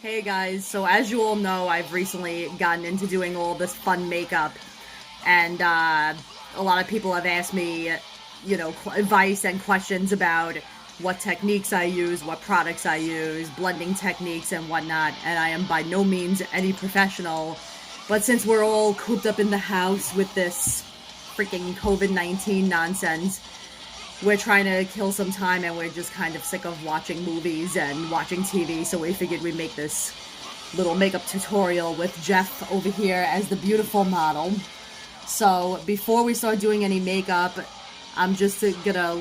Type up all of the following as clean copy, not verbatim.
Hey guys, so as you all know, I've recently gotten into doing all this fun makeup, and a lot of people have asked me, advice and questions about what techniques I use, what products I use, blending techniques and whatnot, and I am by no means any professional, but since we're all cooped up in the house with this freaking COVID-19 nonsense, we're trying to kill some time and we're just kind of sick of watching movies and watching TV, so we figured we'd make this little makeup tutorial with Jeff over here as the beautiful model. So before we start doing any makeup, I'm just gonna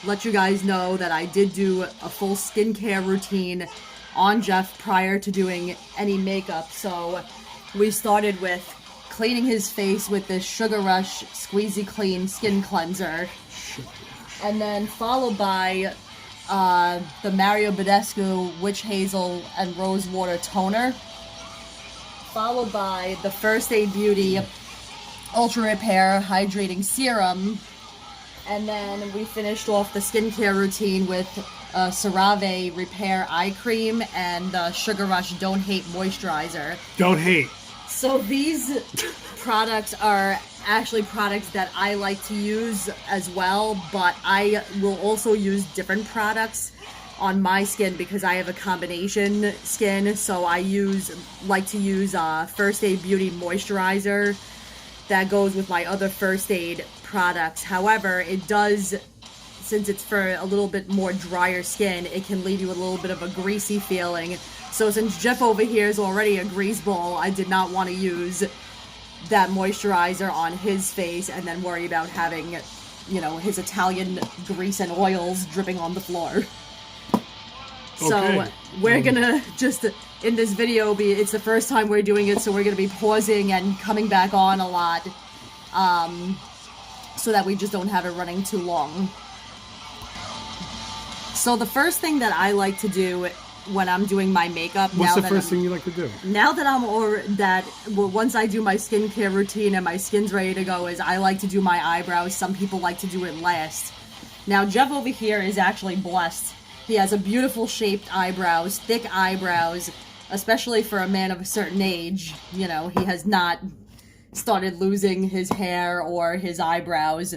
let you guys know that I did do a full skincare routine on Jeff prior to doing any makeup. So we started with cleaning his face with this Sugar Rush Squeezy Clean Skin Cleanser. And then followed by the Mario Badescu Witch Hazel and Rose Water Toner. Followed by the First Aid Beauty Ultra Repair Hydrating Serum. And then we finished off the skincare routine with CeraVe Repair Eye Cream and the Sugar Rush Don't Hate Moisturizer. Don't hate. So these products are actually products that I like to use as well, but I will also use different products on my skin because I have a combination skin. So I like to use First Aid Beauty Moisturizer that goes with my other First Aid products. However, it does, since it's for a little bit more drier skin, it can leave you with a little bit of a greasy feeling. So since Jeff over here is already a grease ball, I did not want to use that moisturizer on his face and then worry about having, his Italian grease and oils dripping on the floor. So we're gonna just, in this video, it's the first time we're doing it, so we're gonna be pausing and coming back on a lot, so that we just don't have it running too long. So the first thing that I like to do when I'm doing my makeup, what's the first thing you like to do? Now that once I do my skincare routine and my skin's ready to go, is I like to do my eyebrows. Some people like to do it last. Now Jeff over here is actually blessed. He has a beautiful shaped eyebrows, thick eyebrows, especially for a man of a certain age. He has not started losing his hair or his eyebrows.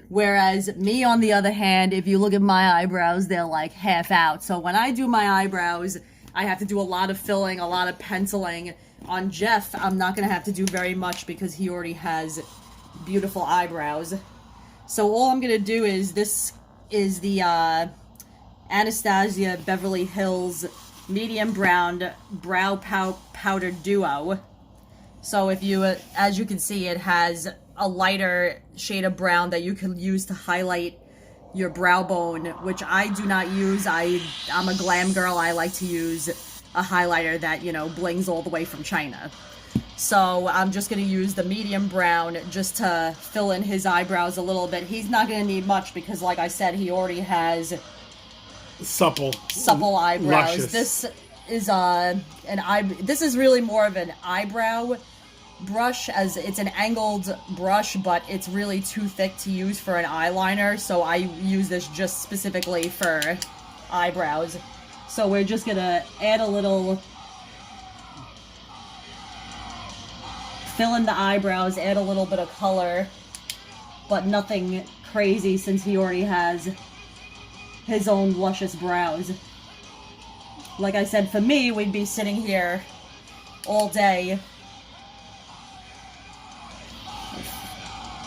Whereas me, on the other hand, if you look at my eyebrows, they're like half out. So when I do my eyebrows, I have to do a lot of filling, a lot of penciling. On Jeff, I'm not going to have to do very much because he already has beautiful eyebrows. So all I'm going to do is, this is the Anastasia Beverly Hills Medium Brown Brow Powder Duo. So if you, as you can see, it has a lighter shade of brown that you can use to highlight your brow bone, which I do not use. I'm a glam girl. I like to use a highlighter that, blings all the way from China. So I'm just going to use the medium brown just to fill in his eyebrows a little bit. He's not going to need much because, like I said, he already has supple eyebrows. Luscious. This is this is really more of an eyebrow brush, as it's an angled brush, but it's really too thick to use for an eyeliner, so I use this just specifically for eyebrows. So we're just gonna add a little, fill in the eyebrows, add a little bit of color, but nothing crazy since he already has his own luscious brows. Like I said, for me, we'd be sitting here all day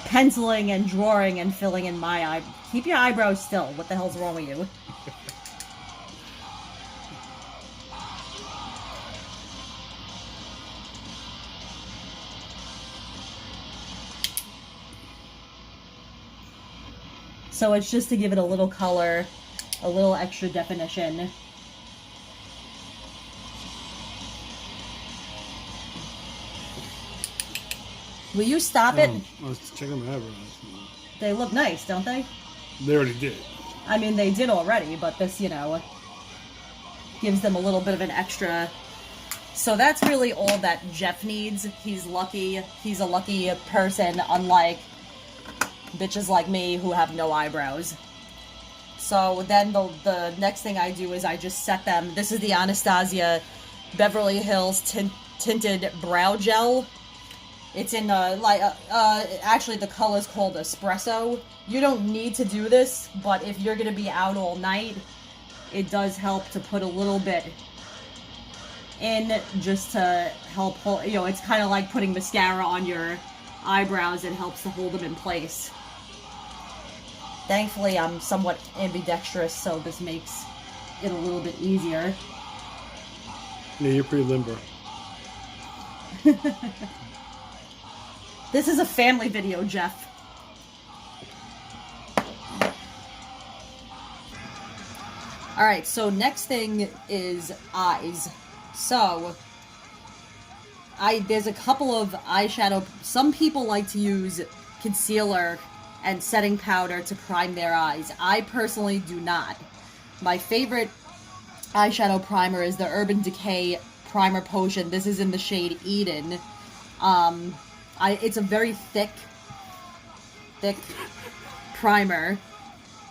penciling and drawing and filling in my eye. Keep your eyebrows still. What the hell's wrong with you? So it's just to give it a little color, a little extra definition. Will you stop it? I was checking my eyebrows. They look nice, don't they? They already did. I mean, they did already, but this, gives them a little bit of an extra. So that's really all that Jeff needs. He's lucky. He's a lucky person, unlike bitches like me who have no eyebrows. So then the next thing I do is I just set them. This is the Anastasia Beverly Hills tinted brow gel. It's in actually the color's called espresso. You don't need to do this, but if you're gonna be out all night, it does help to put a little bit in just to help hold, you know, it's kind of like putting mascara on your eyebrows. It helps to hold them in place. Thankfully, I'm somewhat ambidextrous, so this makes it a little bit easier. Yeah, you're pretty limber. This is a family video, Jeff. Alright, so next thing is eyes. So, there's a couple of eyeshadow. Some people like to use concealer and setting powder to prime their eyes. I personally do not. My favorite eyeshadow primer is the Urban Decay Primer Potion. This is in the shade Eden. It's a very thick primer.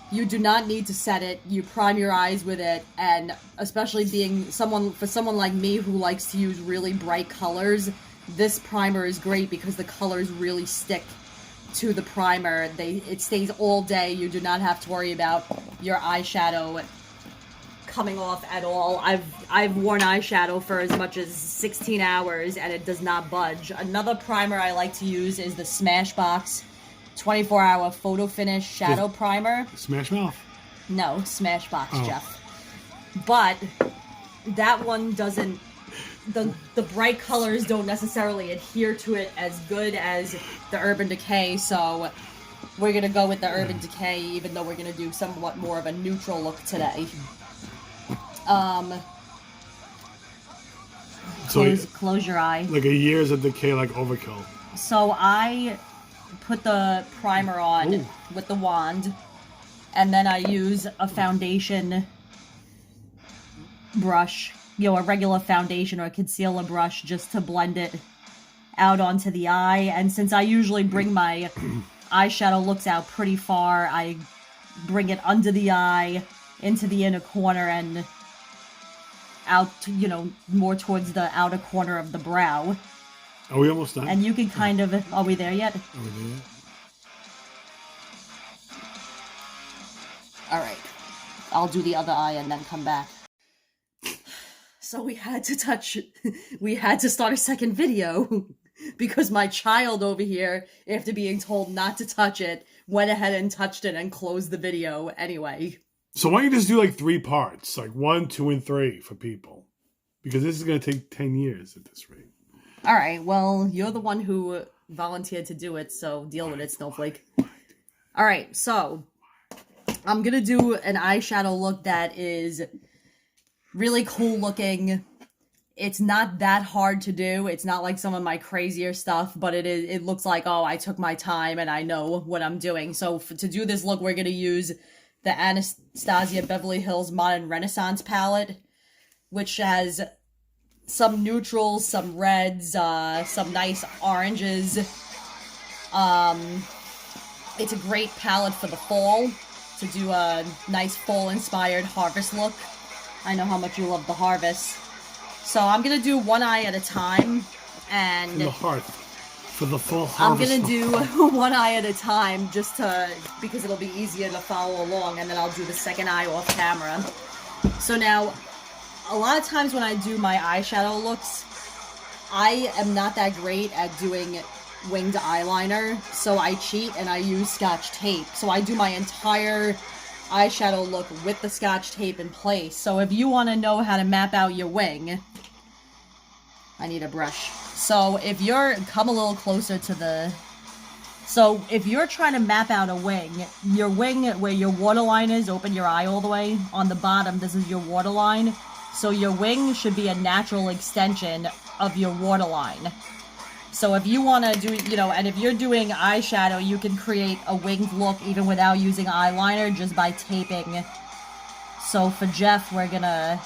You do not need to set it. You prime your eyes with it, and especially being someone like me who likes to use really bright colors, this primer is great because the colors really stick to the primer. It stays all day. You do not have to worry about your eyeshadow coming off at all. I've worn eyeshadow for as much as 16 hours and it does not budge. Another primer I like to use is the Smashbox 24-hour photo finish shadow primer. Smash Mouth? No, Smashbox, Jeff. But that one doesn't, the bright colors don't necessarily adhere to it as good as the Urban Decay, so we're gonna go with the Urban Decay, even though we're gonna do somewhat more of a neutral look today. Close your eye. Like a year's of decay, like overkill. So I put the primer on with the wand, and then I use a foundation brush, you know, a regular foundation or a concealer brush, just to blend it out onto the eye. And since I usually bring my eyeshadow looks out pretty far, I bring it under the eye, into the inner corner, and out, you know, more towards the outer corner of the brow. Are we almost done? And you can kind of... Are we there yet? Are we there yet? Alright. I'll do the other eye and then come back. So we had to start a second video because my child over here, after being told not to touch it, went ahead and touched it and closed the video anyway. So why don't you just do like 3 parts? Like 1, 2, and 3 for people. Because this is going to take 10 years at this rate. Alright, well, you're the one who volunteered to do it, so deal with it, Snowflake. Alright, so I'm gonna do an eyeshadow look that is really cool looking. It's not that hard to do. It's not like some of my crazier stuff, but it looks like, oh, I took my time and I know what I'm doing. So to do this look, we're gonna use the Anastasia Beverly Hills Modern Renaissance palette, which has some neutrals, some reds, some nice oranges. It's a great palette for the fall, to do a nice fall-inspired harvest look. I know how much you love the harvest. So I'm gonna do one eye at a time, and... In the heart. For the fall I'm harvest. gonna do one eye at a time, just because it'll be easier to follow along, and then I'll do the second eye off camera. So now, a lot of times when I do my eyeshadow looks, I am not that great at doing winged eyeliner, so I cheat and I use Scotch tape. So I do my entire eyeshadow look with the Scotch tape in place. So if you want to know how to map out your wing, I need a brush. So if you're, come a little closer to the, so if you're trying to map out a wing, your wing where your waterline is, open your eye all the way, on the bottom, this is your waterline. So your wing should be a natural extension of your waterline. So if you want to do, you know, and if you're doing eyeshadow, you can create a winged look even without using eyeliner, just by taping. So for Jeff, we're gonna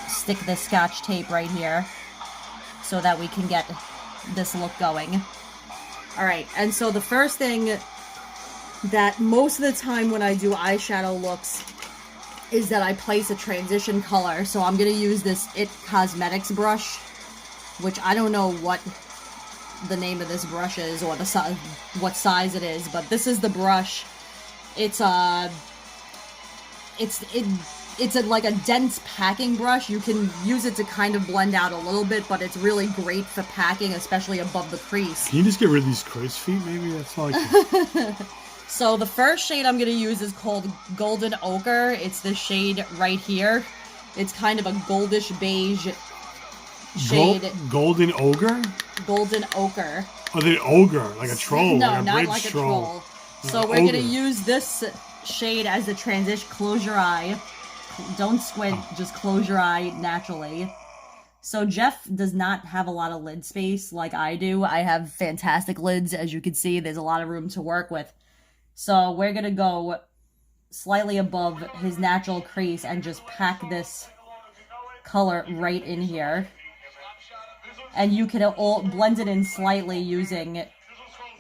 stick the Scotch tape right here so that we can get this look going. Alright, and so the first thing that most of the time when I do eyeshadow looks is that I place a transition color. So I'm going to use this It Cosmetics brush, which I don't know what the name of this brush is or what size it is, but this is the brush. It's like a dense packing brush. You can use it to kind of blend out a little bit, but it's really great for packing, especially above the crease. Can you just get rid of these cray's feet? Maybe that's all I can. So the first shade I'm going to use is called Golden Ochre. It's the shade right here. It's kind of a goldish beige shade. Golden Ogre? Golden Ochre. Oh, the ogre, like a troll. No, like a not like a troll. So we're going to use this shade as the transition. Close your eye. Don't squint, just close your eye naturally. So Jeff does not have a lot of lid space like I do. I have fantastic lids, as you can see. There's a lot of room to work with. So we're going to go slightly above his natural crease and just pack this color right in here. And you can all blend it in slightly using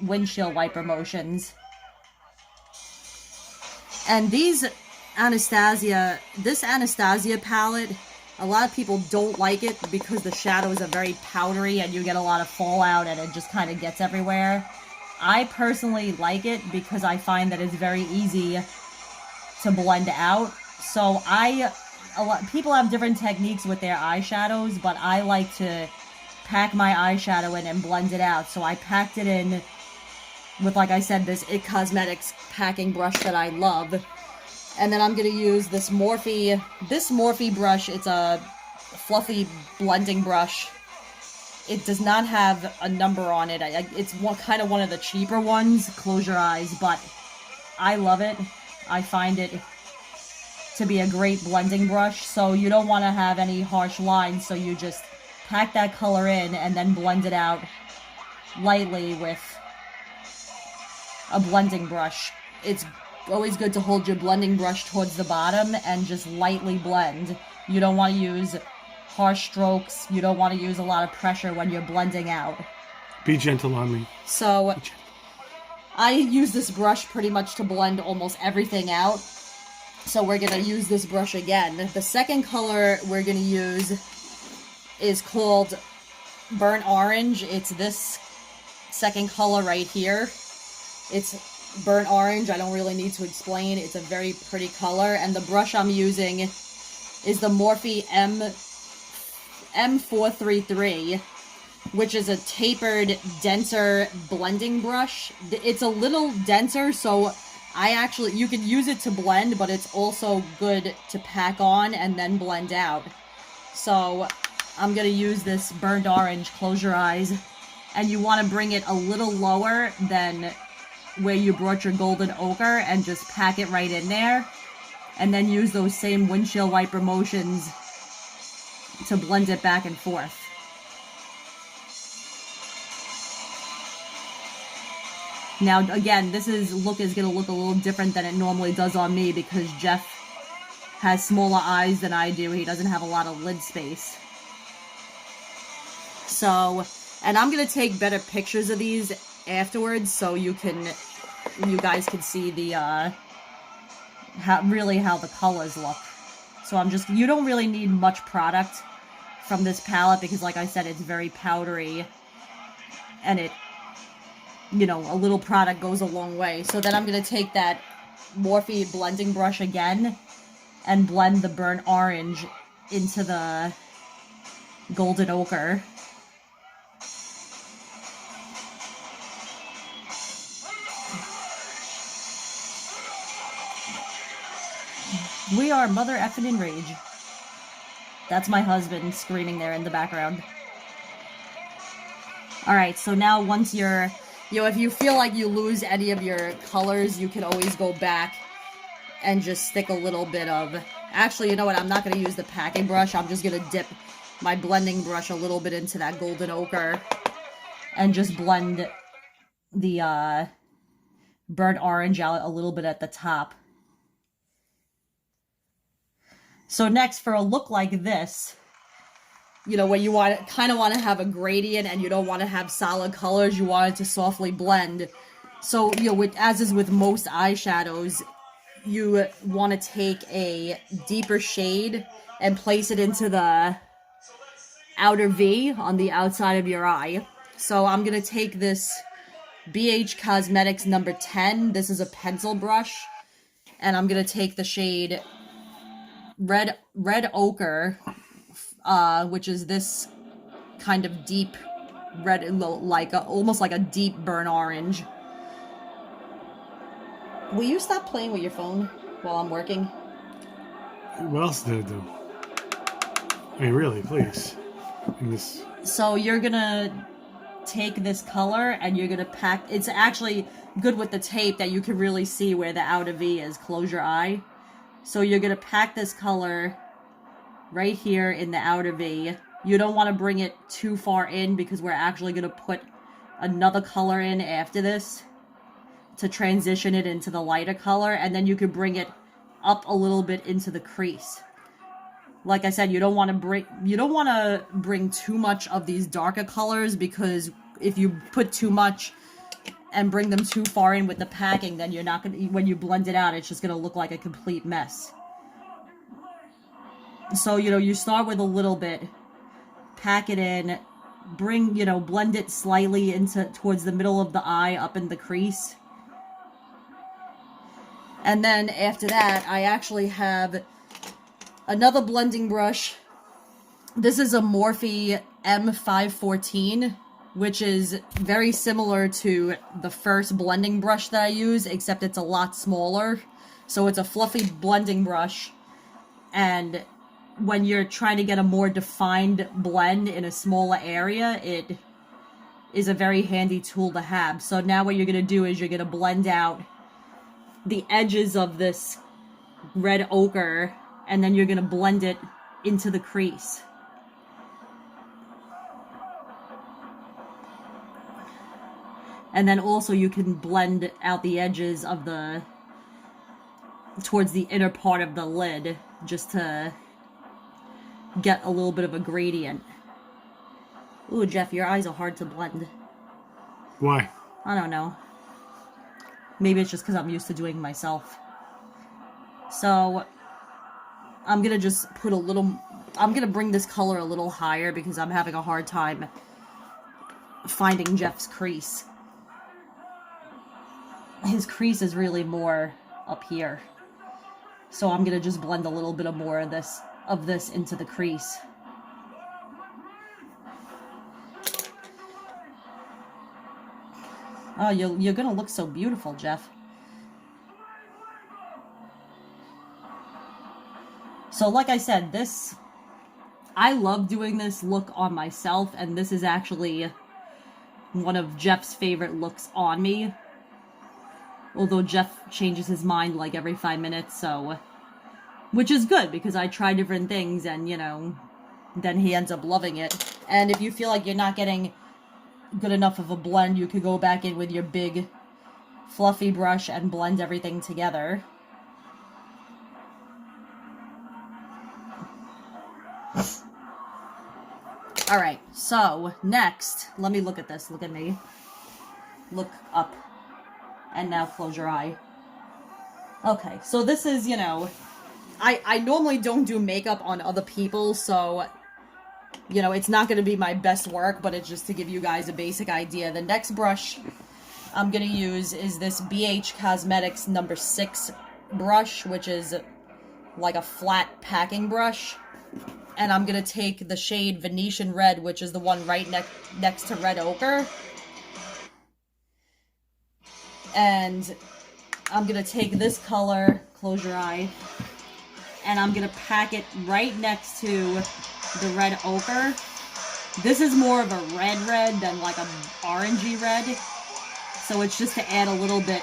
windshield wiper motions. And this Anastasia palette, a lot of people don't like it because the shadows are very powdery and you get a lot of fallout and it just kind of gets everywhere. I personally like it because I find that it's very easy to blend out. So people have different techniques with their eyeshadows, but I like to pack my eyeshadow in and blend it out. So I packed it in with, like I said, this It Cosmetics packing brush that I love. And then I'm going to use this Morphe brush. It's a fluffy blending brush. It does not have a number on it. It's kind of one of the cheaper ones. Close your eyes, but I love it. I find it to be a great blending brush. So you don't want to have any harsh lines, so you just pack that color in and then blend it out lightly with a blending brush. It's always good to hold your blending brush towards the bottom and just lightly blend. You don't want to use harsh strokes. You don't want to use a lot of pressure when you're blending out. Be gentle on me. So I use this brush pretty much to blend almost everything out. So we're going to use this brush again. The second color we're going to use is called Burnt Orange. It's this second color right here. It's burnt orange. I don't really need to explain. It's a very pretty color. And the brush I'm using is the Morphe M433, which is a tapered, denser blending brush. It's a little denser, so you can use it to blend, but it's also good to pack on and then blend out. So I'm going to use this burnt orange. Close your eyes. And you want to bring it a little lower than where you brought your golden ochre and just pack it right in there. And then use those same windshield wiper motions to blend it back and forth. Now, again, this look is going to look a little different than it normally does on me because Jeff has smaller eyes than I do. He doesn't have a lot of lid space. So, and I'm going to take better pictures of these afterwards so you guys can see the, how the colors look. So you don't really need much product from this palette because, like I said, it's very powdery and a little product goes a long way. So then I'm going to take that Morphe blending brush again and blend the burnt orange into the golden ochre. We are mother effing Enrage. That's my husband screaming there in the background. Alright, so now once you're, if you feel like you lose any of your colors, you can always go back and just stick a little bit of... Actually, you know what? I'm not going to use the packing brush. I'm just going to dip my blending brush a little bit into that golden ochre and just blend the burnt orange out a little bit at the top. So next, for a look like this, where you kind of want to have a gradient and you don't want to have solid colors, you want it to softly blend, So, as is with most eyeshadows, you want to take a deeper shade and place it into the outer V on the outside of your eye. So I'm going to take this BH Cosmetics number 10. This is a pencil brush. And I'm going to take the shade Red Ochre, which is this kind of deep red, almost like a deep burnt orange. Will you stop playing with your phone while I'm working? What else did it do? I mean, really, please. So you're gonna take this color and you're gonna pack. It's actually good with the tape that you can really see where the outer V is. Close your eye. So you're gonna pack this color right here in the outer V. You don't want to bring it too far in because we're actually gonna put another color in after this to transition it into the lighter color, and then you could bring it up a little bit into the crease. Like I said, you don't want to bring too much of these darker colors, because if you put too much and bring them too far in with the packing, then you're not gonna, when you blend it out, it's just gonna look like a complete mess. So, you start with a little bit, pack it in, blend it slightly towards the middle of the eye, up in the crease. And then after that, I actually have another blending brush. This is a Morphe M514, which is very similar to the first blending brush that I use, except it's a lot smaller. So it's a fluffy blending brush, and when you're trying to get a more defined blend in a smaller area, it is a very handy tool to have. So now what you're going to do is you're going to blend out the edges of this red ochre, and then you're going to blend it into the crease. And then also you can blend out the edges of towards the inner part of the lid, just to get a little bit of a gradient. Ooh, Jeff, your eyes are hard to blend. Why? I don't know. Maybe it's just because I'm used to doing it myself. So I'm gonna just I'm gonna bring this color a little higher because I'm having a hard time finding Jeff's crease. His crease is really more up here. So I'm gonna just blend a little bit more of this into the crease. Oh, you're gonna look so beautiful, Jeff. So like I said, I love doing this look on myself, and this is actually one of Jeff's favorite looks on me. Although Jeff changes his mind like every 5 minutes, so, which is good because I try different things, and then he ends up loving it. And if you feel like you're not getting good enough of a blend, you could go back in with your big fluffy brush and blend everything together. Alright, so next, let me look at this. Look at me. Look up. And now close your eye. Okay, so this is, I normally don't do makeup on other people, so it's not going to be my best work, but it's just to give you guys a basic idea. The next brush I'm going to use is this BH Cosmetics number 6 brush, which is like a flat packing brush. And I'm going to take the shade Venetian Red, which is the one right next to Red Ochre. And I'm going to take this color, close your eye, and I'm going to pack it right next to the Red Ochre. This is more of a red than like an orangey red. So it's just to add a little bit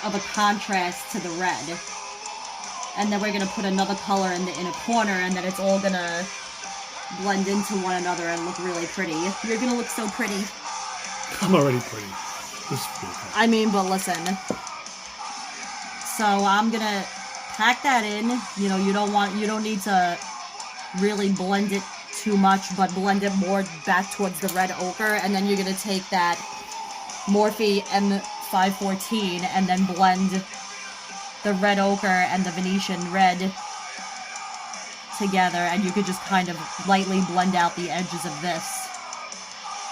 of a contrast to the red. And then we're going to put another color in the inner corner, and then it's all going to blend into one another and look really pretty. You're going to look so pretty. I'm already pretty. I mean, but listen. So I'm going to pack that in. You don't need to really blend it too much, but blend it more back towards the Red Ochre. And then you're going to take that Morphe M514 and then blend the red ochre and the Venetian red together, and you could just kind of lightly blend out the edges of this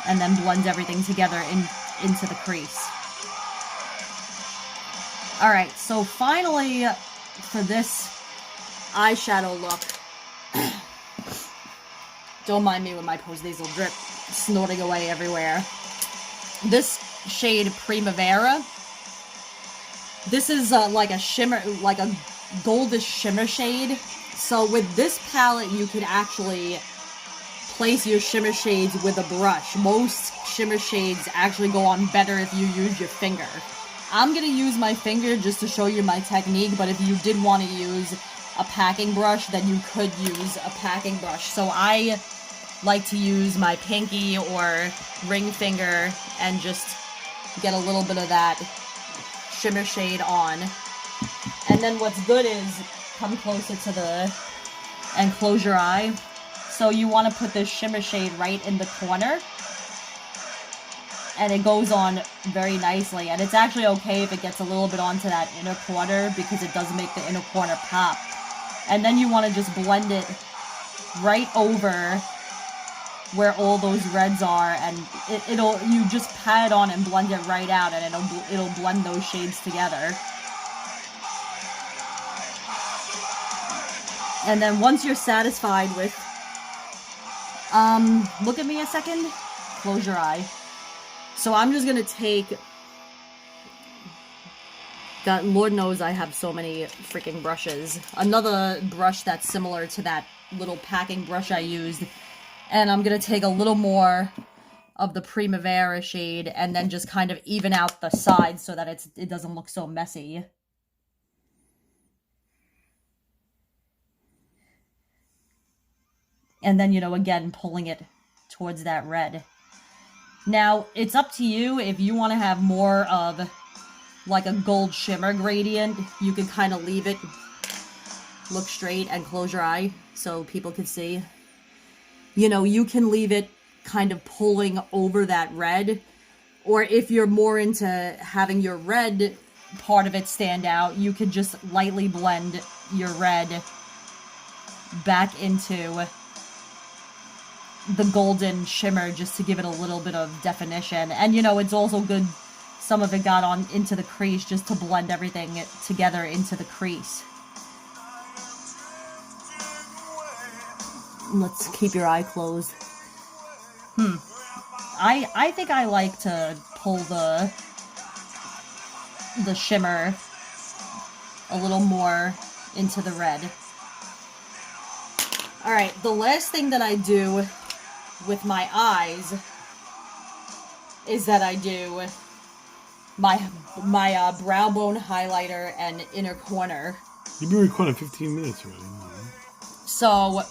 and then blend everything together into the crease. Alright, so finally for this eyeshadow look, don't mind me with my pose nasal drip snorting away everywhere. This shade Primavera, this is like a shimmer, like a goldish shimmer shade. So with this palette, you could actually place your shimmer shades with a brush. Most shimmer shades actually go on better if you use your finger. I'm going to use my finger just to show you my technique, but if you did want to use a packing brush, then you could use a packing brush. So I like to use my pinky or ring finger and just get a little bit of that shimmer shade on. And then what's good is come closer to the, and close your eye. So you want to put this shimmer shade right in the corner. And it goes on very nicely. And it's actually okay if it gets a little bit onto that inner corner because it does make the inner corner pop. And then you want to just blend it right over where all those reds are, and you just pat it on and blend it right out, and it'll blend those shades together. And then once you're satisfied with, look at me a second, close your eye. So I'm just gonna take, God, Lord knows I have so many freaking brushes. Another brush that's similar to that little packing brush I used. And I'm gonna take a little more of the Primavera shade and then just kind of even out the sides so that it doesn't look so messy. And then, you know, again, pulling it towards that red. Now, it's up to you if you want to have more of like a gold shimmer gradient. You can kind of leave it, look straight and close your eye so people can see. You know, you can leave it kind of pulling over that red. Or if you're more into having your red part of it stand out, you could just lightly blend your red back into the golden shimmer just to give it a little bit of definition. And, you know, it's also good, some of it got on into the crease just to blend everything together into the crease. Let's keep your eye closed. I think I like to pull the shimmer a little more into the red. Alright, the last thing that I do with my eyes is that I do my brow bone highlighter and inner corner. You've been recording 15 minutes already. So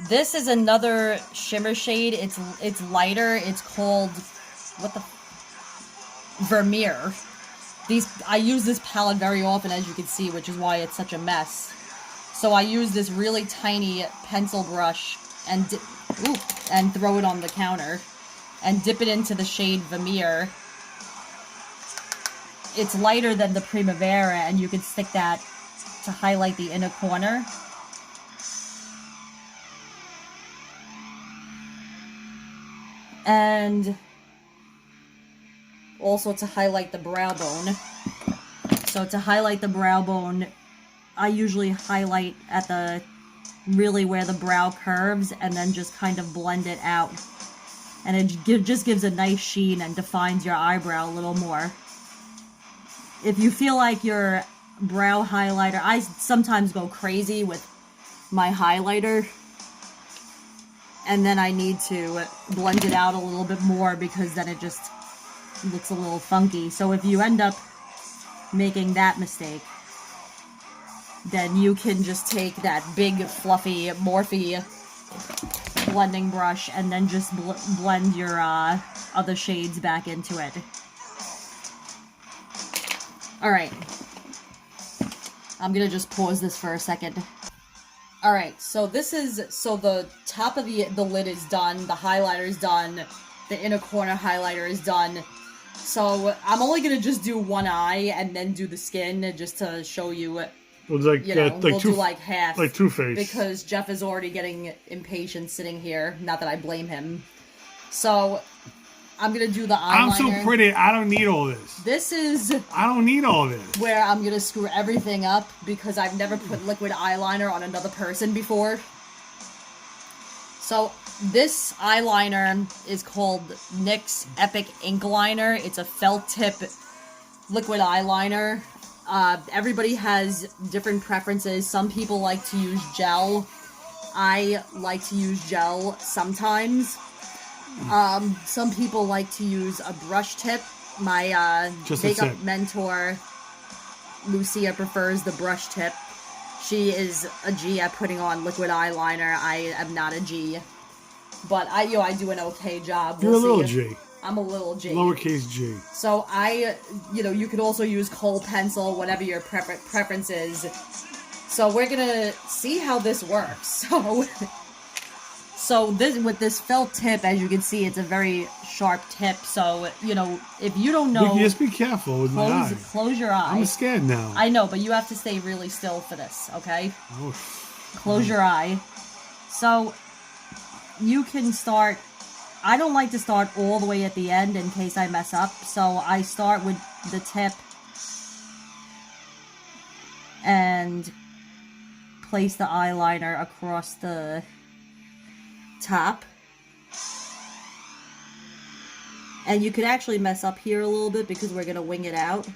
this is another shimmer shade. It's lighter. It's called Vermeer. I use this palette very often, as you can see, which is why it's such a mess. So I use this really tiny pencil brush and throw it on the counter and dip it into the shade Vermeer. It's lighter than the Primavera, and you can stick that to highlight the inner corner. And also to highlight the brow bone. So to highlight the brow bone, I usually highlight at really where the brow curves and then just kind of blend it out. And it just gives a nice sheen and defines your eyebrow a little more. If you feel like your brow highlighter, I sometimes go crazy with my highlighter. And then I need to blend it out a little bit more because then it just looks a little funky. So if you end up making that mistake, then you can just take that big fluffy Morphe blending brush and then just blend your other shades back into it. Alright. I'm gonna just pause this for a second. Alright, so the top of the lid is done, the highlighter is done, the inner corner highlighter is done. So I'm only gonna just do one eye and then do the skin just to show you. Well, it's like, You know, like we'll two, do like half. like Two-Face. Because Jeff is already getting impatient sitting here. Not that I blame him. So I'm gonna do the eyeliner. I'm so pretty. I don't need all this. This is I don't need all this. where I'm gonna screw everything up because I've never put liquid eyeliner on another person before. So this eyeliner is called NYX Epic Ink Liner. It's a felt tip liquid eyeliner. Everybody has different preferences. Some people like to use gel. I like to use gel sometimes. Some people like to use a brush tip. My makeup mentor, Lucia, prefers the brush tip. She is a G at putting on liquid eyeliner. I am not a G. But I do an okay job. You're a little G. I'm a little G. Lowercase G. So you could also use kohl pencil, whatever your preference is. So we're gonna see how this works. So this with this felt tip, as you can see, it's a very sharp tip. So if you don't know, Just be careful with my eye. Close your eye. I'm scared now. I know, but you have to stay really still for this, okay? Oh. Close your eye. So you can start. I don't like to start all the way at the end in case I mess up. So I start with the tip and place the eyeliner across the top. And you could actually mess up here a little bit because we're going to wing it out.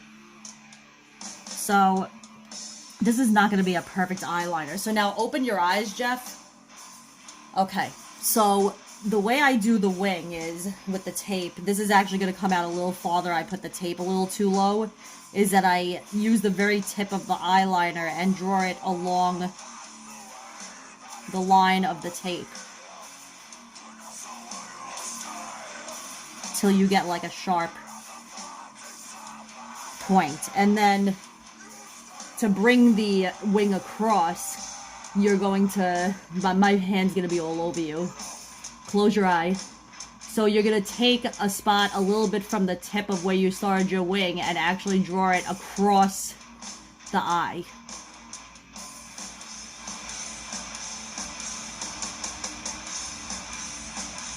So this is not going to be a perfect eyeliner. So now open your eyes, Jeff. Okay, so the way I do the wing is with the tape. This is actually going to come out a little farther. I put the tape a little too low. Is that I use the very tip of the eyeliner and draw it along the line of the tape till you get like a sharp point. And then to bring the wing across, you're going to, my hand's going to be all over you. Close your eye. So you're going to take a spot a little bit from the tip of where you started your wing and actually draw it across the eye.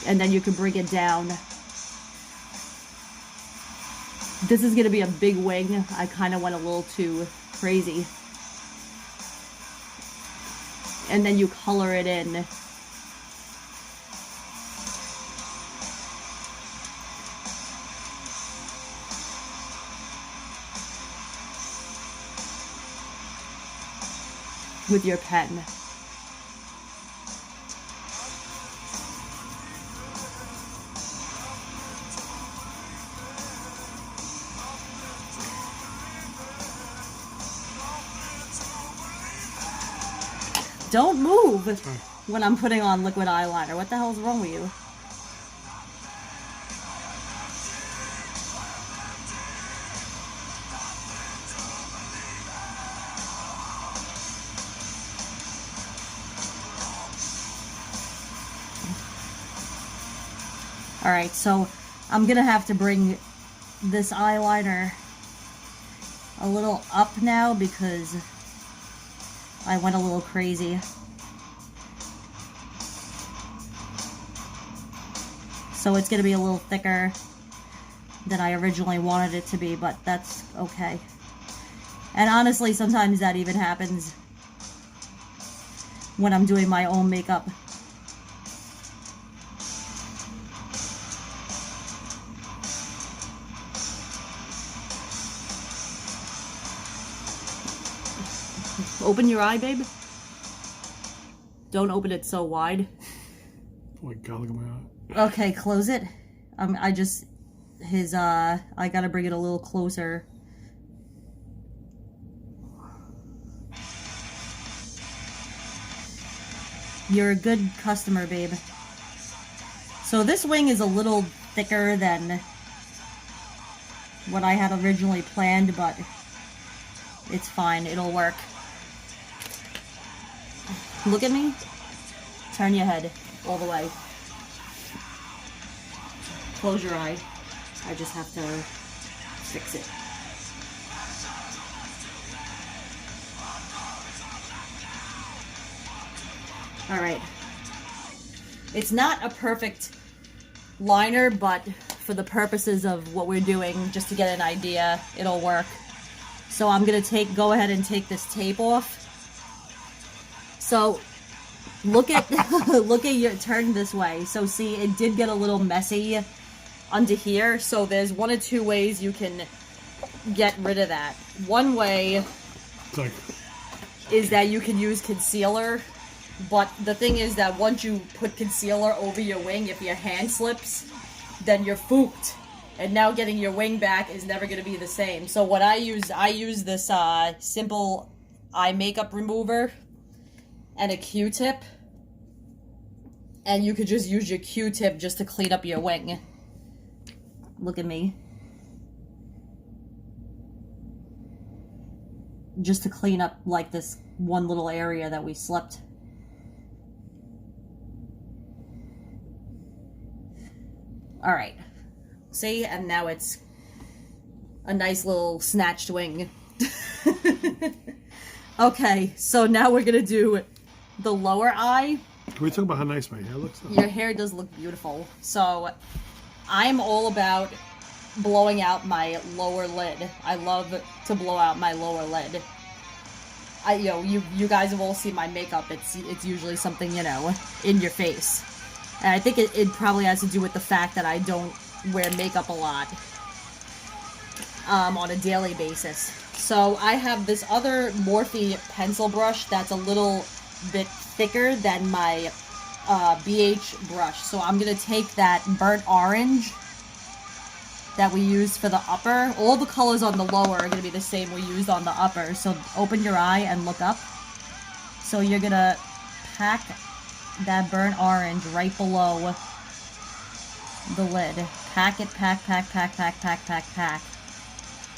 And then you can bring it down. This is going to be a big wing. I kind of went a little too crazy. And then you color it in. With your pen. Don't move when I'm putting on liquid eyeliner. What the hell's wrong with you? Alright, so I'm gonna have to bring this eyeliner a little up now because I went a little crazy. So it's gonna be a little thicker than I originally wanted it to be, but that's okay. And honestly, sometimes that even happens when I'm doing my own makeup. Open your eye, babe. Don't open it so wide. Oh my god, look at my eye. Okay, close it. I gotta bring it a little closer. You're a good customer, babe. So this wing is a little thicker than what I had originally planned, but it's fine. It'll work. Look at me. Turn your head all the way. Close your eye. I just have to fix it. Alright. It's not a perfect liner, but for the purposes of what we're doing, just to get an idea, it'll work. So I'm gonna go ahead and take this tape off. So look at turn this way. So see, it did get a little messy under here. So there's one or two ways you can get rid of that. One way is that you can use concealer. But the thing is that once you put concealer over your wing, if your hand slips, then you're fooked. And now getting your wing back is never going to be the same. So what I use this simple eye makeup remover and a Q-tip. And you could just use your Q-tip just to clean up your wing. Look at me. Just to clean up like this one little area that we slipped. Alright, see, and now it's a nice little snatched wing. Okay, so now we're gonna do the lower eye. Can we talk about how nice my hair looks? Your hair does look beautiful. So, I'm all about blowing out my lower lid. I love to blow out my lower lid. You guys have all seen my makeup. It's usually something, in your face. And I think it probably has to do with the fact that I don't wear makeup a lot on a daily basis. So I have this other Morphe pencil brush that's a little bit thicker than my BH brush. So I'm going to take that burnt orange that we used for the upper. All the colors on the lower are going to be the same we used on the upper. So open your eye and look up. So you're going to pack that burnt orange right below the lid. Pack it, pack.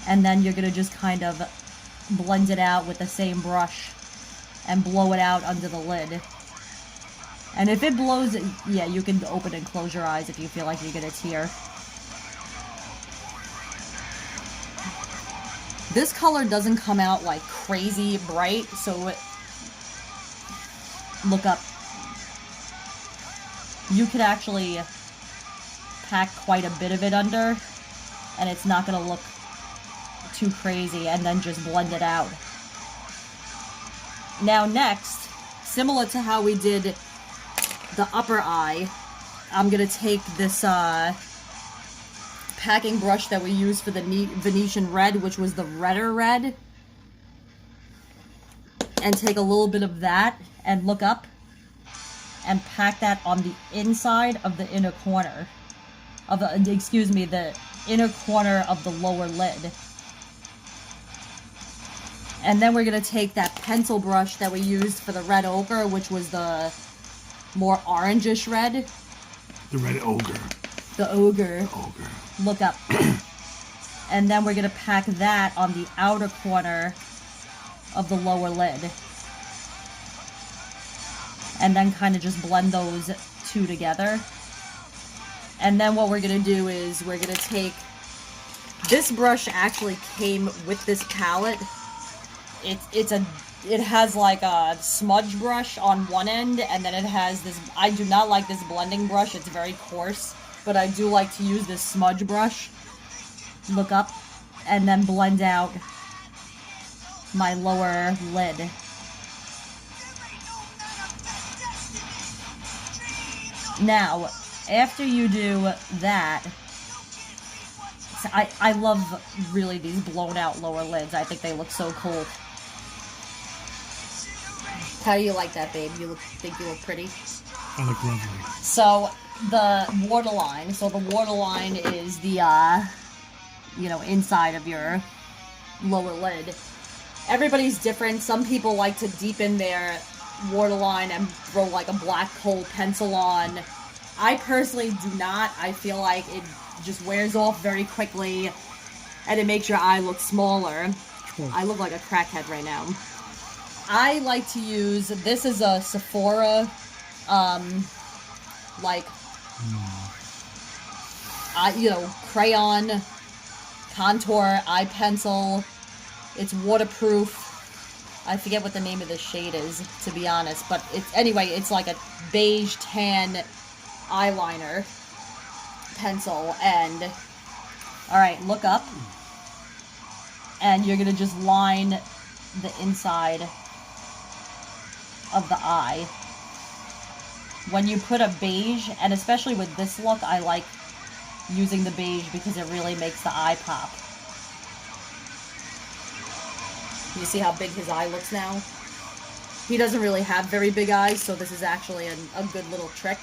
And then you're going to just kind of blend it out with the same brush and blow it out under the lid. And if it blows, yeah, you can open and close your eyes if you feel like you're going to tear. This color doesn't come out like crazy bright, so look up. You could actually pack quite a bit of it under, and it's not going to look too crazy, and then just blend it out. Now next, similar to how we did the upper eye, I'm going to take this packing brush that we used for the Venetian red, which was the redder red, and take a little bit of that and look up and pack that on the inside of the inner corner of the inner corner of the lower lid. And then we're going to take that pencil brush that we used for the red ochre, which was the more orangish red. The red ogre. The ogre. The ogre. Look up. And then we're going to pack that on the outer corner of the lower lid. And then kind of just blend those two together. And then what we're going to do is we're going to take... This brush actually came with this palette. It has like a smudge brush on one end, and then it has this... I do not like this blending brush. It's very coarse. But I do like to use this smudge brush. Look up. And then blend out my lower lid. Now, after you do that, I love really these blown out lower lids. I think they look so cool. How do you like that, babe? Think you look pretty? I look lovely. So, the waterline. So the waterline is the, inside of your lower lid. Everybody's different. Some people like to deepen their waterline and throw like a black kohl pencil on. I personally do not. I feel like it just wears off very quickly and it makes your eye look smaller. Cool. I look like a crackhead right now. I like to use, this is a Sephora, crayon, contour, eye pencil. It's waterproof. I forget what the name of this shade is, to be honest, but it's like a beige tan eyeliner pencil. And alright, look up, and you're gonna just line the inside of the eye. When you put a beige, and especially with this look, I like using the beige because it really makes the eye pop. You see how big his eye looks now? He doesn't really have very big eyes, so this is actually a good little trick.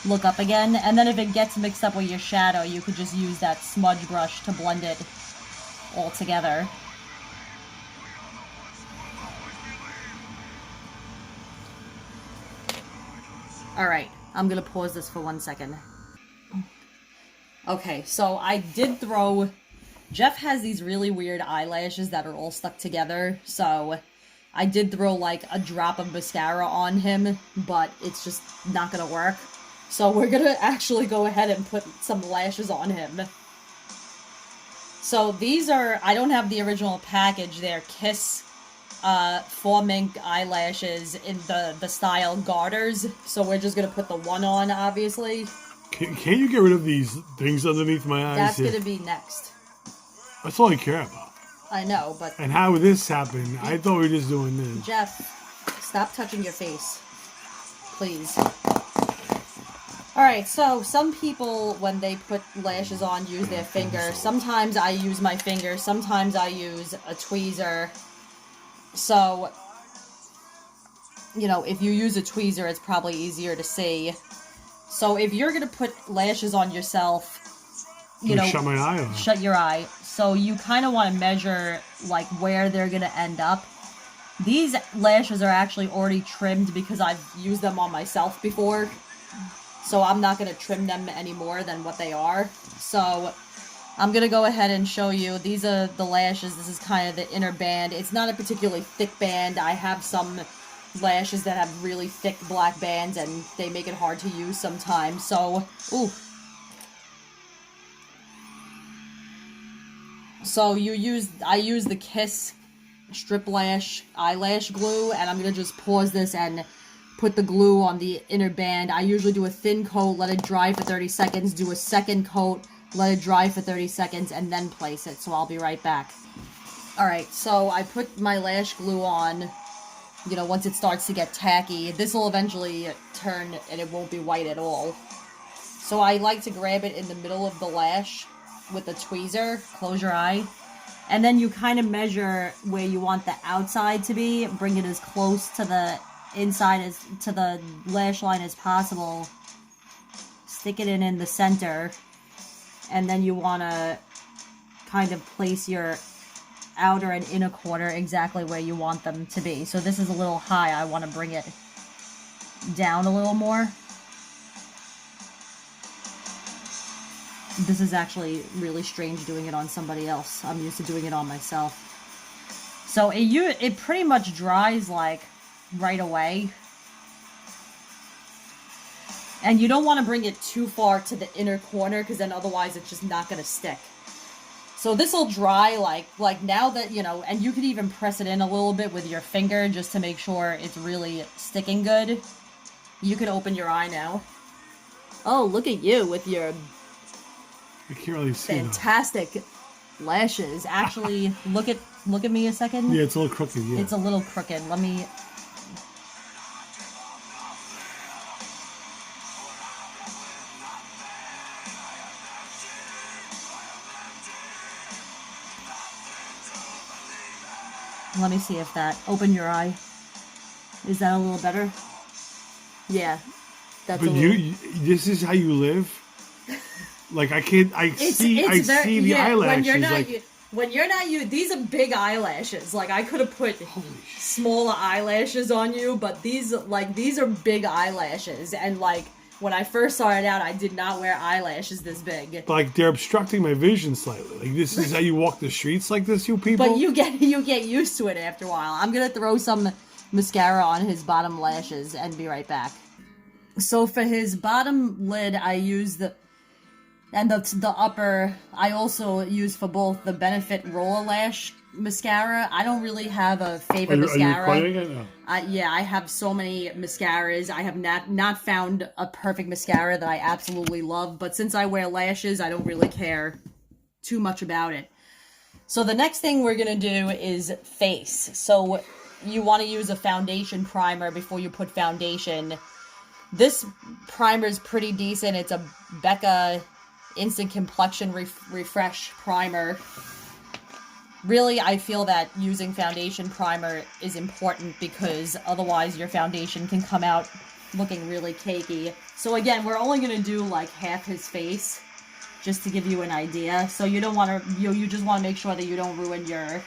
Look up again, and then if it gets mixed up with your shadow, you could just use that smudge brush to blend it all together. Alright, I'm gonna pause this for 1 second. Okay, so I did throw... Jeff has these really weird eyelashes that are all stuck together, so I did throw like a drop of mascara on him, but it's just not gonna work. So we're gonna actually go ahead and put some lashes on him. So these are, I don't have the original package, they're Kiss foam ink eyelashes in the style garters, so we're just gonna put the one on, obviously. Can't you get rid of these things underneath my eyes? That's gonna be next. That's all I care about. I know, but... And how would this happen? I thought we were just doing this. Jeff, stop touching your face. Please. Alright, so some people, when they put lashes on, use their finger. Sometimes I use my finger. Sometimes I use a tweezer. So, if you use a tweezer, it's probably easier to see. So if you're going to put lashes on yourself, shut my eye off. Shut your eye. So you kind of want to measure, like, where they're going to end up. These lashes are actually already trimmed because I've used them on myself before. So I'm not going to trim them any more than what they are. So I'm going to go ahead and show you. These are the lashes. This is kind of the inner band. It's not a particularly thick band. I have some lashes that have really thick black bands and they make it hard to use sometimes. So, ooh. So I use the Kiss strip lash eyelash glue, and I'm going to just pause this and put the glue on the inner band. I usually do a thin coat, let it dry for 30 seconds, do a second coat, let it dry for 30 seconds, and then place it. So I'll be right back. Alright, so I put my lash glue on, once it starts to get tacky. This will eventually turn and it won't be white at all. So I like to grab it in the middle of the lash with a tweezer, close your eye, and then you kind of measure where you want the outside to be, bring it as close to the inside to the lash line as possible, stick it in the center, and then you want to kind of place your outer and inner corner exactly where you want them to be. So this is a little high, I want to bring it down a little more. This is actually really strange doing it on somebody else. I'm used to doing it on myself. So it pretty much dries like right away. And you don't want to bring it too far to the inner corner because then otherwise it's just not going to stick. So this will dry like now that, and you could even press it in a little bit with your finger just to make sure it's really sticking good. You can open your eye now. Oh, look at you with your... I can't really see fantastic lashes. Actually, look at me a second. Yeah, it's a little crooked. Yeah, it's a little crooked. Let me see if that. Open your eye. Is that a little better? Yeah, that's. But this is how you live. Like I see the eyelashes. When you're not these are big eyelashes. Like I could have put smaller eyelashes on you, but these are big eyelashes. And like when I first started out, I did not wear eyelashes this big. Like they're obstructing my vision slightly. Like this is how you walk the streets, like this, you people. But you get used to it after a while. I'm gonna throw some mascara on his bottom lashes and be right back. So for his bottom lid, I use And the upper, I also use for both the Benefit Roller Lash mascara. I don't really have a favorite mascara. Are you recording it? No. Yeah, I have so many mascaras. I have not found a perfect mascara that I absolutely love, but since I wear lashes, I don't really care too much about it. So the next thing we're going to do is face. So you want to use a foundation primer before you put foundation. This primer is pretty decent. It's a Becca Instant Complexion Refresh Primer. Really, I feel that using foundation primer is important because otherwise your foundation can come out looking really cakey. So again, we're only going to do like half his face just to give you an idea. So you don't want to, you just want to make sure that you don't ruin your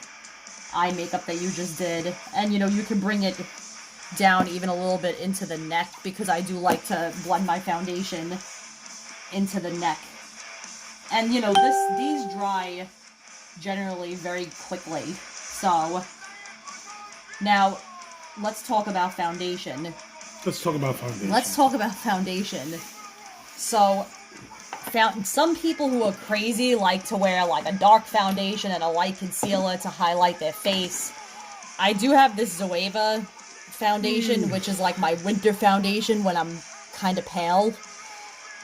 eye makeup that you just did. And you know, you can bring it down even a little bit into the neck because I do like to blend my foundation into the neck. And you know, these dry generally very quickly. So now let's talk about foundation. Let's talk about foundation. Let's talk about foundation. So some people who are crazy like to wear like a dark foundation and a light concealer to highlight their face. I do have this Zoeva foundation, which is like my winter foundation when I'm kind of pale.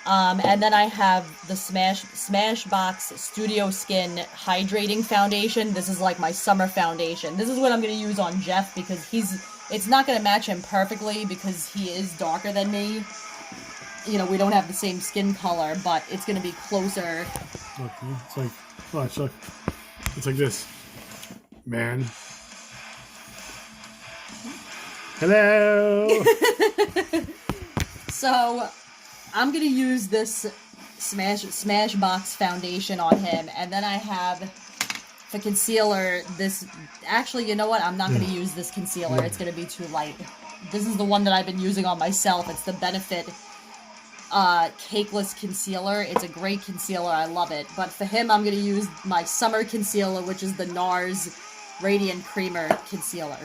And then I have the Smashbox Studio Skin Hydrating Foundation. This is like my summer foundation. This is what I'm going to use on Jeff because it's not going to match him perfectly because he is darker than me. You know, we don't have the same skin color, but it's going to be closer. Look, it's like, watch, look. It's like this. Man. Hello! So I'm going to use this Smashbox foundation on him, and then I have for concealer this. Actually, you know what? I'm not going to use this concealer. It's going to be too light. This is the one that I've been using on myself. It's the Benefit Cakeless Concealer. It's a great concealer. I love it. But for him, I'm going to use my summer concealer, which is the NARS Radiant Creamer Concealer.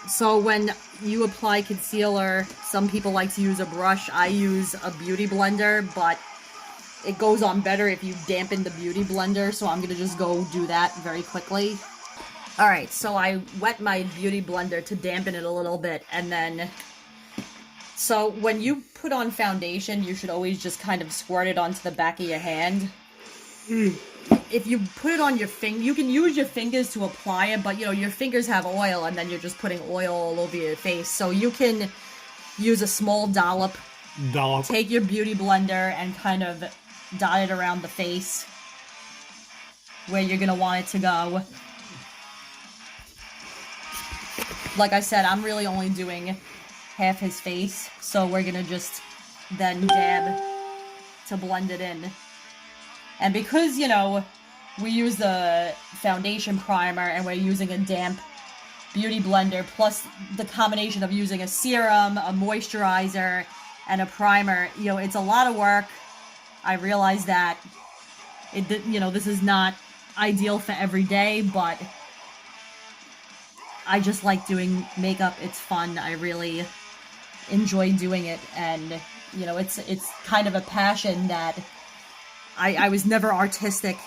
So when you apply concealer, some people like to use a brush. I use a beauty blender, but it goes on better if you dampen the beauty blender, so I'm going to just go do that very quickly. Alright, so I wet my beauty blender to dampen it a little bit, and then... So when you put on foundation, you should always just kind of squirt it onto the back of your hand. If you put it on your finger, you can use your fingers to apply it, but you know, your fingers have oil and then you're just putting oil all over your face. So you can use a small dollop. Take your beauty blender and kind of dot it around the face where you're going to want it to go. Like I said, I'm really only doing half his face, so we're going to just then dab to blend it in. And because, you know, we use the foundation primer and we're using a damp beauty blender, plus the combination of using a serum, a moisturizer, and a primer, you know, it's a lot of work. I realize that, you know, this is not ideal for every day, but I just like doing makeup. It's fun. I really enjoy doing it, and, you know, it's kind of a passion that I was never artistic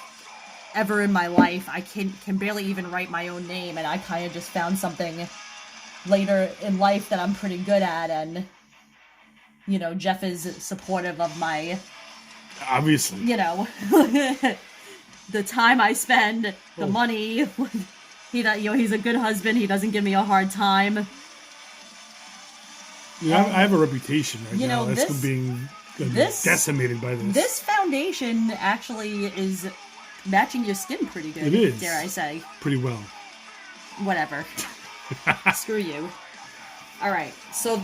ever in my life. I can barely even write my own name, and I kind of just found something later in life that I'm pretty good at, and, you know, Jeff is supportive of my... Obviously. You know, the time I spend, the money. You know, he's a good husband. He doesn't give me a hard time. Yeah, I have a reputation right now. That's being decimated by this. This foundation actually is matching your skin pretty good. It is. Dare I say. Pretty well. Whatever. Screw you. Alright, so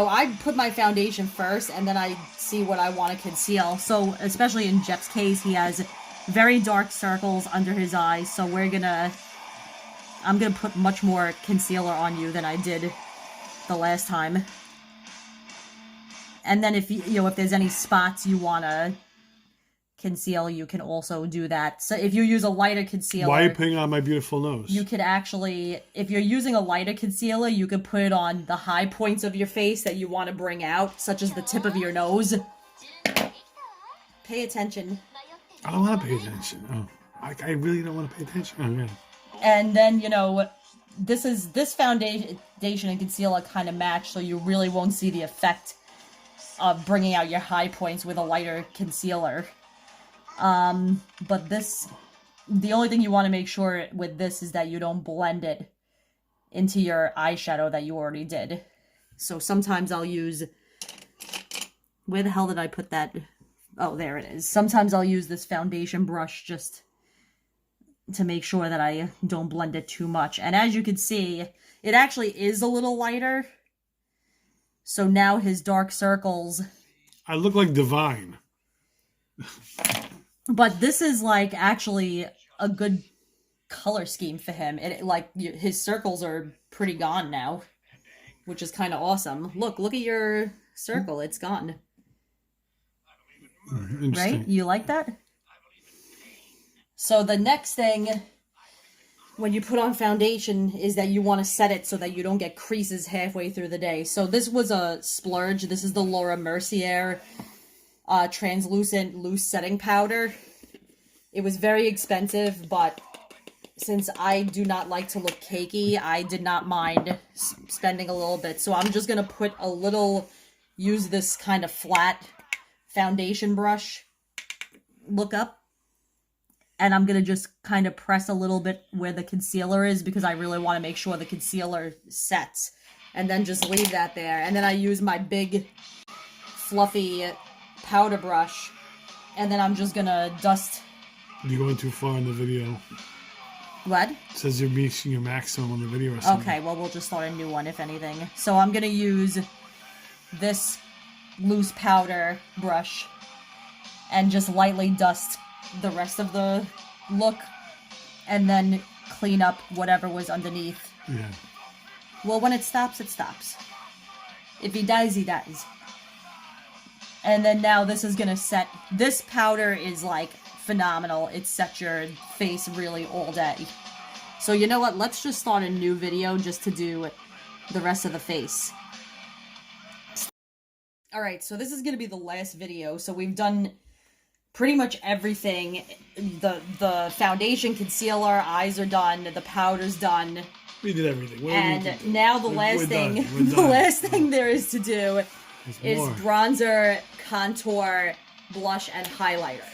I put my foundation first, and then I see what I want to conceal. So, especially in Jeff's case, he has very dark circles under his eyes, so I'm gonna put much more concealer on you than I did the last time. And then if there's any spots you want to conceal, you can also do that. So if you use a lighter concealer... Why are you putting on my beautiful nose? You could actually, if you're using a lighter concealer, you could put it on the high points of your face that you want to bring out, such as the tip of your nose. Pay attention. I don't want to pay attention. Oh, I really don't want to pay attention. Oh, yeah. And then, you know, this foundation and concealer kind of match, so you really won't see the effect of bringing out your high points with a lighter concealer. But this, the only thing you want to make sure with this is that you don't blend it into your eyeshadow that you already did. So sometimes I'll use, where the hell did I put that? Oh, there it is. Sometimes I'll use this foundation brush just to make sure that I don't blend it too much. And as you can see, it actually is a little lighter. So now his dark circles... I look like Divine. But this is, like, actually a good color scheme for him. His circles are pretty gone now, which is kind of awesome. Look at your circle. It's gone. Right? You like that? So the next thing when you put on foundation is that you want to set it so that you don't get creases halfway through the day. So this was a splurge. This is the Laura Mercier translucent loose setting powder. It was very expensive, but since I do not like to look cakey, I did not mind spending a little bit. So I'm just going to use this kind of flat foundation brush, look up, and I'm going to just kind of press a little bit where the concealer is because I really want to make sure the concealer sets. And then just leave that there. And then I use my big, fluffy powder brush. And then I'm just going to dust. You're going too far in the video. What? It says you're reaching your maximum on the video or something. Okay, well, we'll just start a new one, if anything. So I'm going to use this loose powder brush and just lightly dust the rest of the look and then clean up whatever was underneath. Yeah. Well, when it stops, it stops. If he dies, he dies. And then now this is gonna set, this powder is like phenomenal. It sets your face really all day. So you know what, let's just start a new video just to do the rest of the face. Alright, so this is gonna be the last video. So we've done pretty much everything. The foundation, concealer, eyes are done, the powder's done. We did everything. And now the last thing there is to do is bronzer, contour, blush, and highlighter.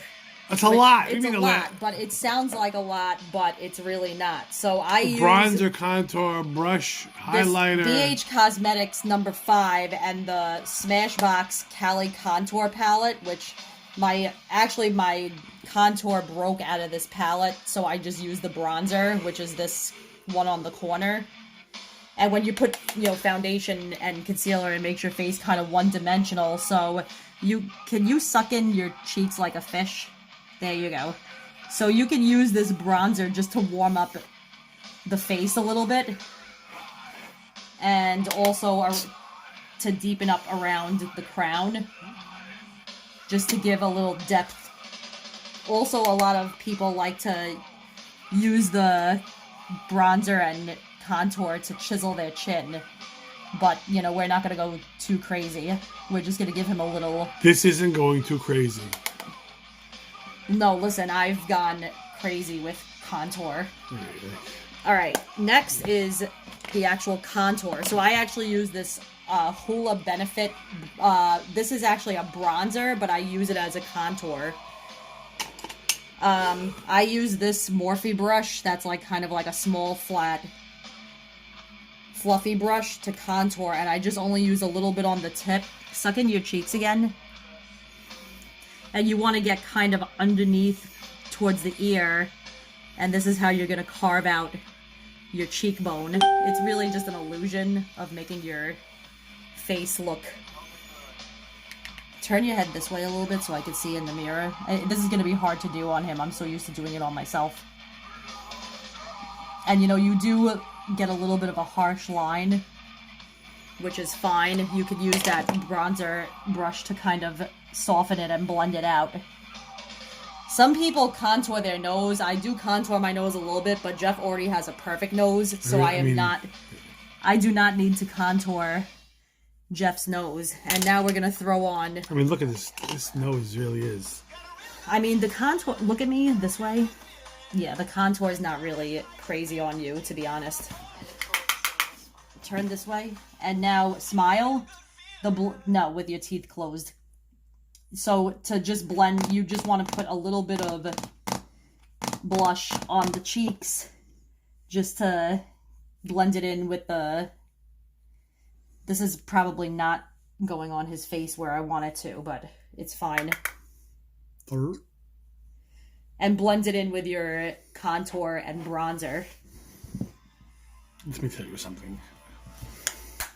That's a lot. It's a lot, but it sounds like a lot, but it's really not. So I use bronzer, contour, brush, highlighter. BH Cosmetics number 5 and the Smashbox Cali Contour Palette, which my contour broke out of this palette, so I just used the bronzer, which is this one on the corner. And when you put, foundation and concealer, it makes your face kind of one-dimensional. So can you suck in your cheeks like a fish? There you go. So you can use this bronzer just to warm up the face a little bit. And also to deepen up around the crown. Just to give a little depth. Also, a lot of people like to use the bronzer and contour to chisel their chin. But, we're not going to go too crazy. We're just going to give him a little... This isn't going too crazy. No, listen, I've gone crazy with contour. Alright, next is the actual contour. So I actually use this Hula Benefit. This is actually a bronzer, but I use it as a contour. I use this Morphe brush. That's kind of like a small, flat, fluffy brush to contour, and I just only use a little bit on the tip. Suck in your cheeks again. And you want to get kind of underneath towards the ear, and this is how you're going to carve out your cheekbone. It's really just an illusion of making your face look. Turn your head this way a little bit so I can see in the mirror. This is going to be hard to do on him. I'm so used to doing it on myself. And you do get a little bit of a harsh line, which is fine. You could use that bronzer brush to kind of soften it and blend it out. Some people contour their nose. I do contour my nose a little bit, but Jeff already has a perfect nose, so I do not need to contour Jeff's nose. And now we're gonna throw on... I mean, look at this. This nose really is. I mean, the contour, look at me this way. Yeah, the contour is not really crazy on you, to be honest. Turn this way. And now smile. No, with your teeth closed. So to just blend, you just want to put a little bit of blush on the cheeks. Just to blend it in with the... This is probably not going on his face where I want it to, but it's fine. And blend it in with your contour and bronzer. Let me tell you something.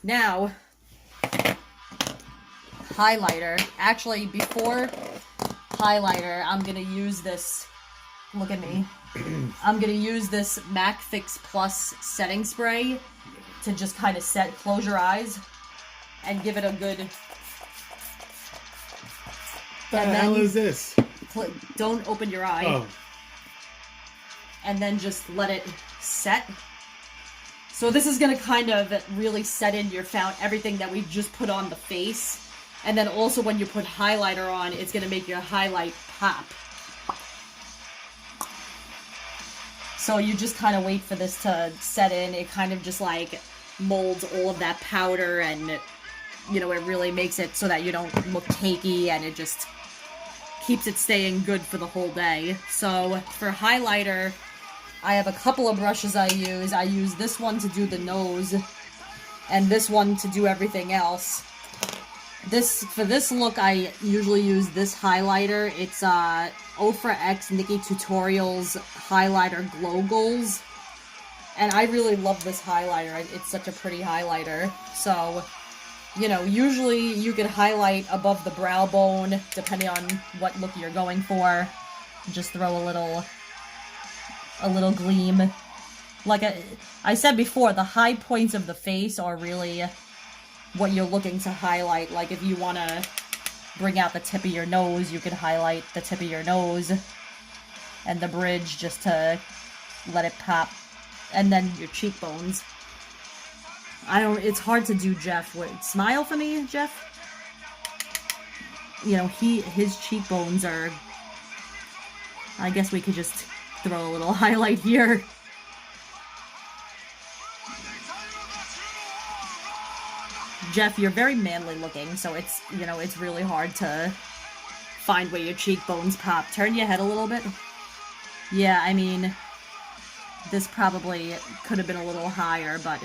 Now, highlighter. Actually, before highlighter, I'm going to use this. Look at me. I'm going to use this MAC Fix Plus setting spray to just kind of close your eyes and give it a good... The hell is this? Don't open your eye. Oh. And then just let it set. So this is going to kind of really set in your everything that we just put on the face. And then also when you put highlighter on, it's going to make your highlight pop. So you just kind of wait for this to set in. It kind of just like molds all of that powder, and you know, it really makes it so that you don't look cakey, and it just keeps it staying good for the whole day. So for highlighter, I have a couple of brushes I use. I use this one to do the nose, and this one to do everything else. For this look, I usually use this highlighter. It's Ofra X Nikki Tutorials Highlighter Glow Goals. And I really love this highlighter. It's such a pretty highlighter. So, you know, usually you could highlight above the brow bone, depending on what look you're going for. Just throw a little gleam. Like I said before, the high points of the face are really what you're looking to highlight. Like if you want to bring out the tip of your nose, you could highlight the tip of your nose and the bridge just to let it pop. And then your cheekbones. It's hard to do Jeff. Smile for me, Jeff? You know, his cheekbones are... I guess we could just throw a little highlight here. Jeff, you're very manly looking, so it's, you know, it's really hard to find where your cheekbones pop. Turn your head a little bit. Yeah, I mean, this probably could have been a little higher, but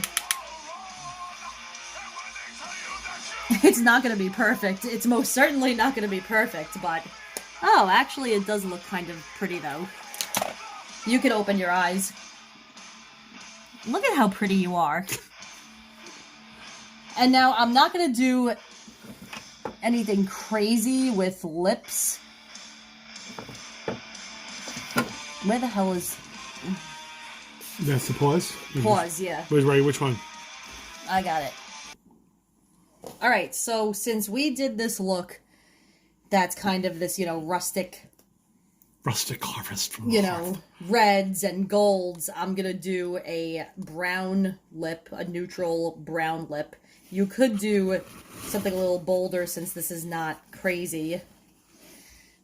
it's not going to be perfect. It's most certainly not going to be perfect, but... Oh, actually, it does look kind of pretty, though. You can open your eyes. Look at how pretty you are. And now, I'm not going to do anything crazy with lips. Where the hell is... That's the pause? Pause, yeah. Wait, right, which one? I got it. Alright, so since we did this look, that's kind of this, you know, rustic harvest from you know, reds and golds, I'm gonna do a brown lip, a neutral brown lip. You could do something a little bolder since this is not crazy.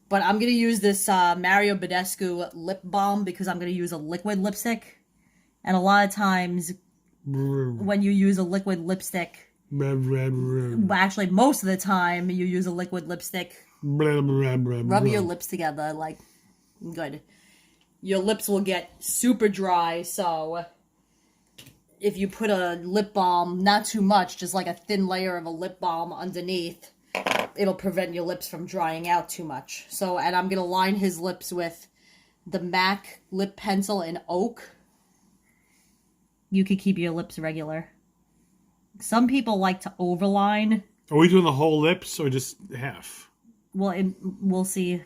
But I'm gonna use this Mario Badescu lip balm because I'm gonna use a liquid lipstick. And a lot of times, when you use a liquid lipstick, actually most of the time you use a liquid lipstick, rub your lips together, like, good. Your lips will get super dry, so if you put a lip balm, not too much, just like a thin layer of a lip balm underneath, it'll prevent your lips from drying out too much. So, and I'm going to line his lips with the MAC lip pencil in Oak. You could keep your lips regular. Some people like to overline. Are we doing the whole lips or just half? Well, we'll see.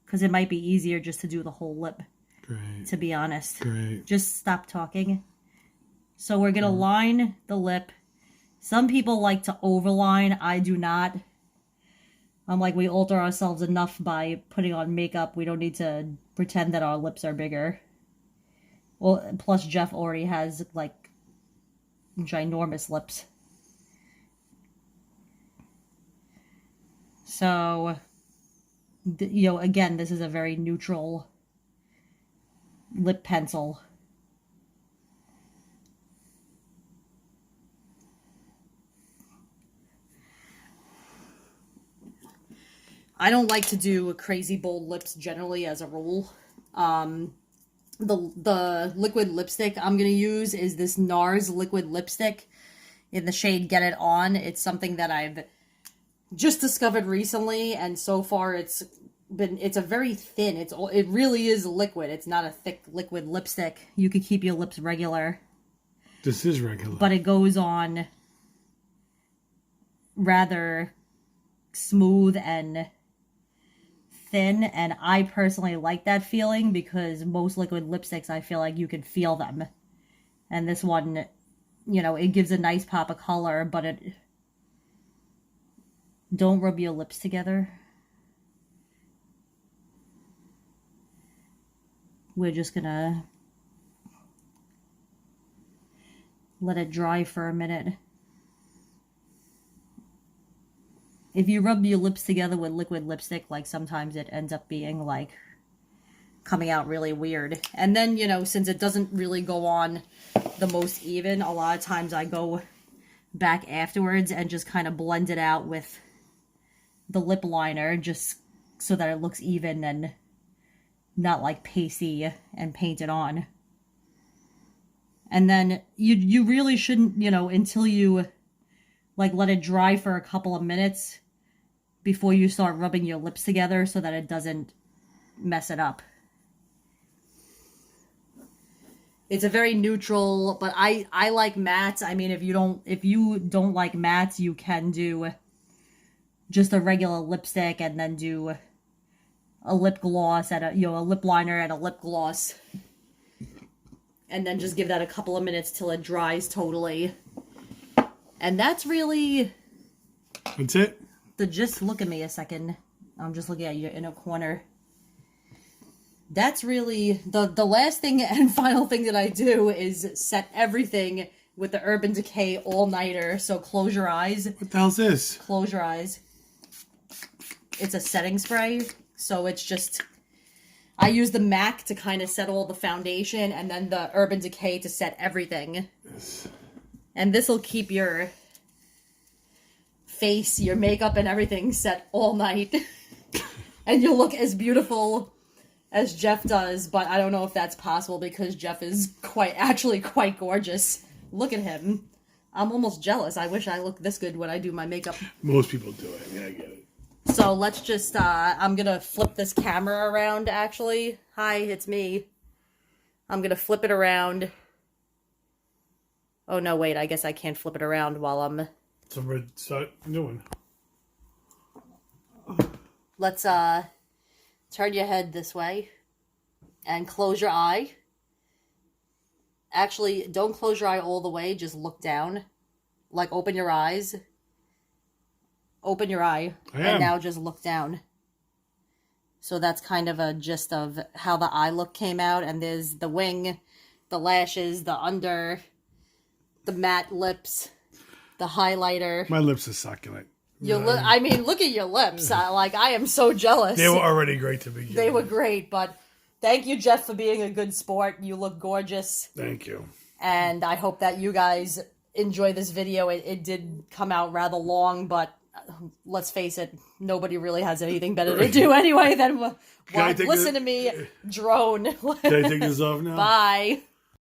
Because it might be easier just to do the whole lip. Great. To be honest. Great. Just stop talking. So we're going to line the lip. Some people like to overline. I do not. I'm like, we alter ourselves enough by putting on makeup. We don't need to pretend that our lips are bigger. Well, plus Jeff already has, like, ginormous lips. You know, again, this is a very neutral lip pencil. I don't like to do crazy bold lips generally as a rule. The liquid lipstick I'm going to use is this NARS liquid lipstick in the shade Get It On. It's something that I've just discovered recently, and so far it's a very thin, it really is liquid. It's not a thick liquid lipstick. You could keep your lips regular. This is regular. But it goes on rather smooth and thin, and I personally like that feeling because most liquid lipsticks, I feel like you can feel them. And this one, you know, it gives a nice pop of color, but it... Don't rub your lips together. We're just gonna let it dry for a minute. If you rub your lips together with liquid lipstick, like sometimes it ends up being like coming out really weird. And then, you know, since it doesn't really go on the most even, a lot of times I go back afterwards and just kind of blend it out with the lip liner just so that it looks even and not like pasty and painted on. And then you really shouldn't, you know, until you like let it dry for a couple of minutes before you start rubbing your lips together so that it doesn't mess it up. It's a very neutral, but I like mattes. I mean, if you don't like mattes, you can do just a regular lipstick and then do a lip gloss and a lip liner and a lip gloss. And then just give that a couple of minutes till it dries totally. And that's really... That's it? Just look at me a second. I'm just looking at your inner corner. That's really... The last thing and final thing that I do is set everything with the Urban Decay All-Nighter. So close your eyes. What the hell's this? Close your eyes. It's a setting spray. So it's just... I use the MAC to kind of set all the foundation, and then the Urban Decay to set everything. Yes. And this will keep your face, your makeup, and everything set all night. And you'll look as beautiful as Jeff does, but I don't know if that's possible because Jeff is actually quite gorgeous. Look at him. I'm almost jealous. I wish I looked this good when I do my makeup. Most people do it. Yeah, I get it. So let's just, I'm gonna flip this camera around, actually. Hi, it's me. I'm gonna flip it around. Oh, no, wait, I guess I can't flip it around while I'm... So we're start doing. Let's, turn your head this way. And close your eye. Actually, don't close your eye all the way, just look down. Like, open your eyes. Open your eye, and now just look down. So that's kind of a gist of how the eye look came out, and there's the wing, the lashes, the under, the matte lips, the highlighter. My lips are succulent. I mean, look at your lips. I am so jealous. They were already great to begin. They were great, but thank you, Jeff, for being a good sport. You look gorgeous. Thank you. And I hope that you guys enjoy this video. It did come out rather long, but let's face it, nobody really has anything better to do anyway than listen to me drone. Can I take this off now? Bye.